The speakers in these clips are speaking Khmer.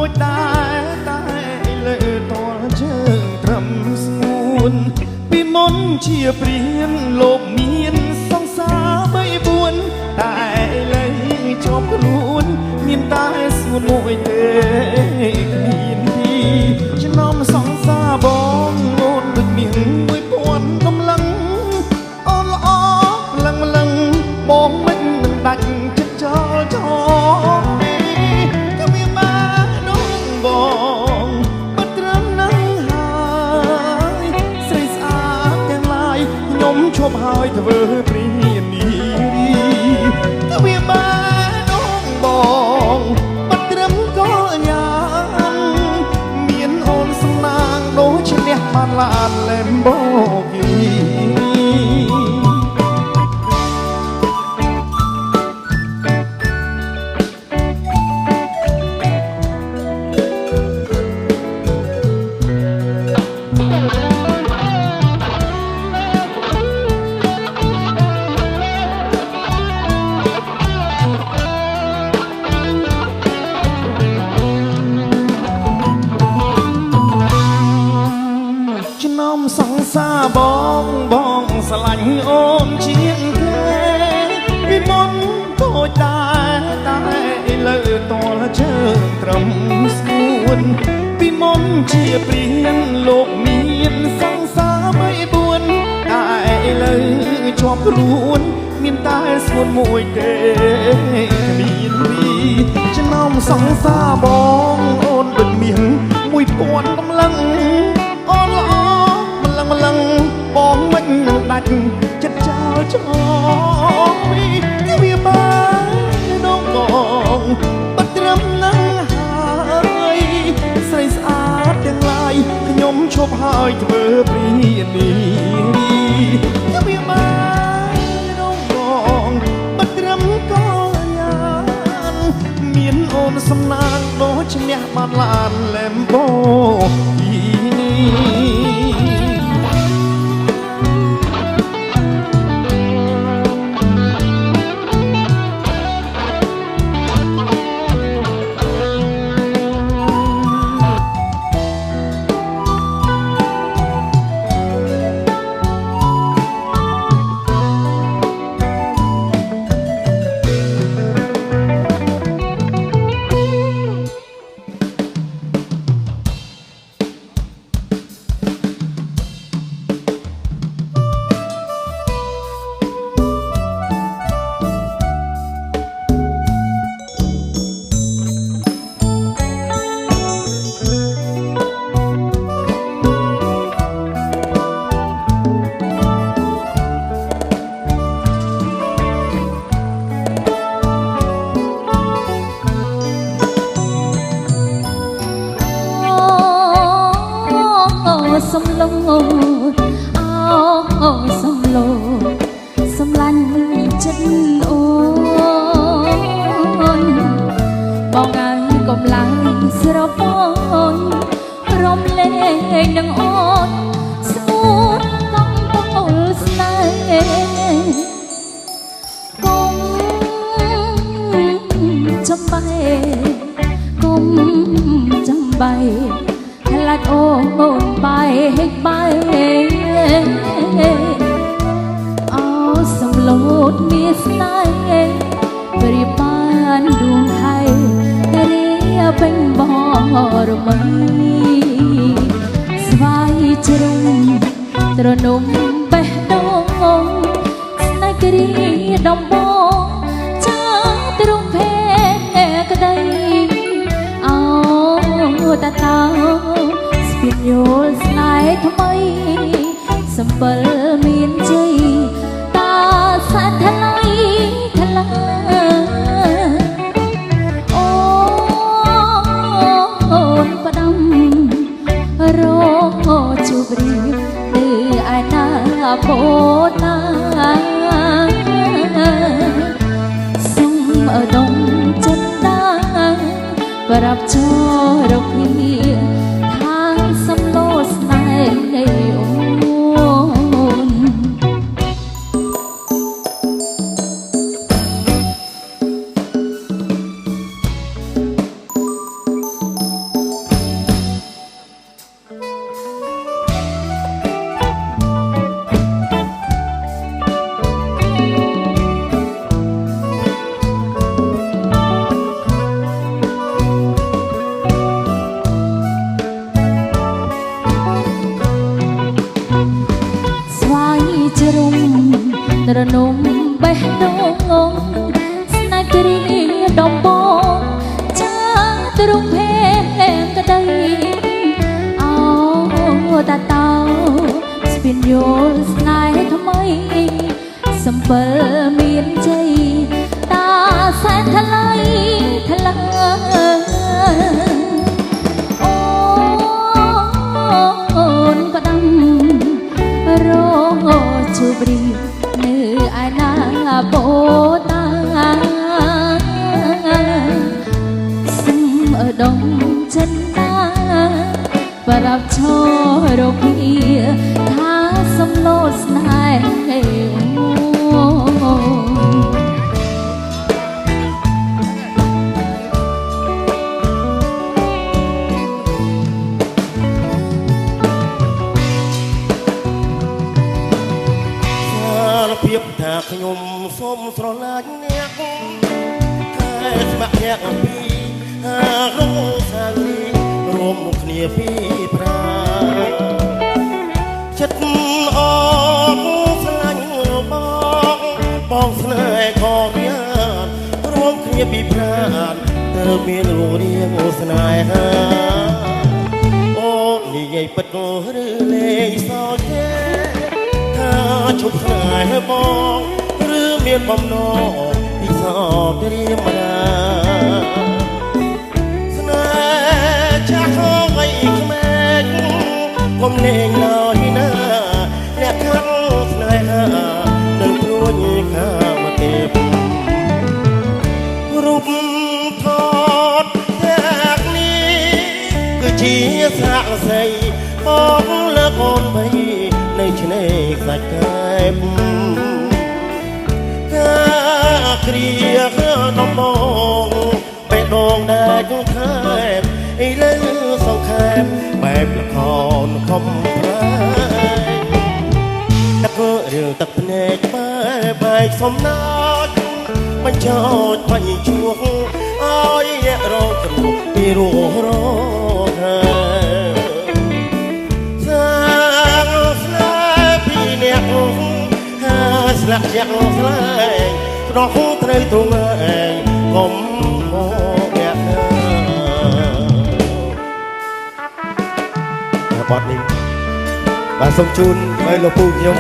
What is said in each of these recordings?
ចតែលើតលជើងត្រឹមស្ងួនពីមុនជាព្រានលោកមានសង្សារ3 4តែលើជាប់ខ្លួនមានតែសួនមួយទេគ្មានទីចំណំសង្សារបងអូនដូចមាន1000កម្លាំងអូនល្អលឹងបងមិននឹងដាច់ចិត្តចោលចោលក៏មានបាននោះបងបាត់ត្រឹមនឹងហើយស្រីស្អាតទាំងឡាយខ្ញុំឈប់ហើយធ្វើព្រានីក៏មានបាននោះបងបាត់ត្រឹមក៏យ៉ាងមានអូនសំណាងដូចឈ្នះបានឡានលែមបូគីសង្សារបងស្រឡាញ់អូនជាងគេពីមុនតូចតែលើតលជើងត្រឹមស្ងួនពីមុនជាព្រានលោកមានសង្សារ3 4តែលើជាប់ខ្លួនមានតែសួនមួយទេគ្មានពីចំណំសង្សារបងអូនដូចមាន1000កម្លាំងអូនល្អម្លឹងបងមិននឹងដាច់ចិត្តចោលចោលវាបានដងបងបាត់ត្រឹមនឹងហើយស្រីស្អាតទាំងឡាយខ្ញុំឈប់ហើយធ្វើព្រានីវាបានដងបងបាត់ត្រឹមក៏យ៉ាងមានអូនសំណាងដូចឈ្នះបានឡានលែមបូសំឡូសំឡូសំឡាញ់ចិត្តអូនបងហើយកុំឡើយស្រពន់រំលែងនឹងអូនស្ងួនកំពុងស្នេហ៍កុំចំបាយខ្លាចអូនបាយអោសំឡូតមានស្នេហ៍ព្រាបានដួងថៃរាពេញបរមីស្វាយជ្រុំត្រនំបេះដូងស្នេហ៍គ្រាដំបងចាទ្រង់ភេក្ដីអោតាតោស្ពានយល់ស្នេហ៍ថ្មីសំពិលមានជ័យតាសាថ្លៃអូនផ្ដាំរជួបរៀបនៅឯណាផូតាសុំដងចិត្តតាប្រាប់ចូលរភាថាសំឡូស្នេហ៍អូន អ ដីអោតាតោស្ពានយល់ស្នេហ៍ថ្មីសំពើមានជ័យតាសែនថ្លៃថ្លើអូនក៏ដឹងរជួបរីនៅឯណាបូតាសំដងចិនតាបរាប់ឈររភាថាសំឡូតស្នេហ៍ភាពថាខ្ញុំសូមស្រឡាញ់អ្នកតែស្បាក់អ្នកអំពីរងសាលីរួមគ្នាពីប្រាចិត្តអរស្រឡាញ់បងស្នេហ៍ខកយ៉ារួមគ្នាពីប្រាទើបមានរូបរាងស្នេហាអូនិយាយពិតឬលេងសើចទេជប់ស្នេហ៍បងឬមានបំណងពិសោធន៍ត្រៀមណាស្នេហ៍ចាស់ของไอ้ក្មេកកុំលេងឡើយណាអ្នកខាងស្នេហានឹងព្រួយខាមកទេពរូបថតតែនេះគឺជាសាក់សីបងលើកូនបីនៅឆ្នេរខ្សាច់កែបគ្រាដំបងបេះដូងដែលខែបឥឡូវសង្ខេបបែបល្ខនខំប្រែទឹករឿងទឹកភ្នែកបែកសំណាចបញ្ចោចបញ្ជួសឲ្យអ្នករងគ្រោះពីរស់រងស្លាក់ជាក់ស្លែងប្រហូត្រូវទ្រង់ឯងកុំមកអ្នកបទនេះបាទសូមជូនឲ្យលោកពូខ្ញុំ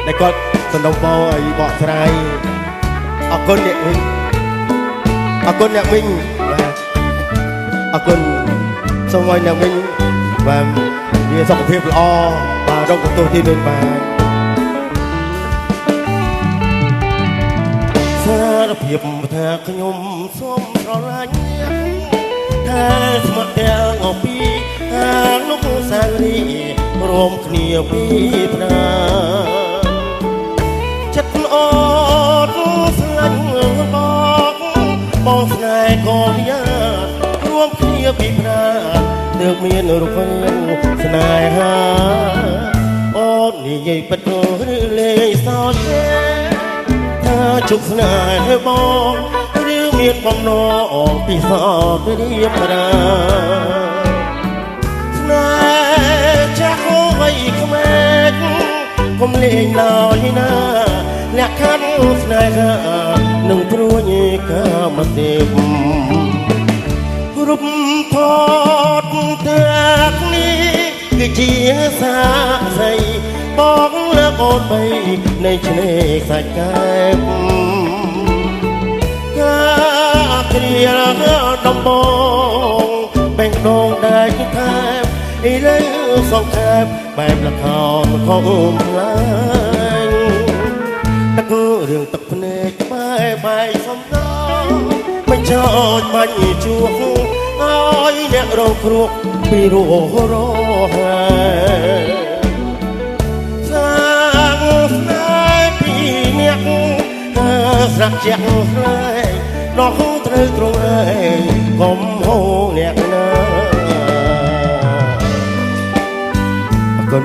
ដែលគាត់សន្តំបោឲ្យបកស្រាយអរគុណអ្នកវិញអរគុណអ្នកវិញបាទអរគុណសូមឲ្យអ្នកវិញបាទមានសុខភាពល្អបាទរកទទួលទីនោះបាទសារភាពថាខ្ញុំសូមស្រឡាញ់ថាស្មត់ទាំងអពីហាងនោះសាលីរួមគ្នាពីប្រាចិត្តអូនស្លាញ់បងស្នេហ៍ក៏យ៉ារួមគ្នាពីប្រាទើបមានរូបរាងស្នេហាអូននិយាយពិតឬលេងសើចទេជប់ស្នេហ៍បងឬមានបំណងពិសោធន៍រៀបរាស្នេហ៍ចាស់វ័យក្មេកកុំលេងឡើយណាលក្ខខណ្ឌស្នេហានឹងព្រួយកាមទេពរូបថតទាំងនេះគឺជាសាក្សីបងលើកូនបីនៃឆ្នេរខ្សាច់កែបគ្រាដំបងបេះដូងដែលខែបឥឡូវសងខែបបែបល្ខនខំខ្លាញ់ទឹករឿងទឹកភ្នែកបែកសំដងបញ្ចោចបាញ់ជួបឲ្យអ្នករងគ្រោះពីរស់រហើយស្រាក់ជាក់ស្លែងដល់ត្រូវទ្រង់ឯងកុំហូរអ្នកណាអរគុណ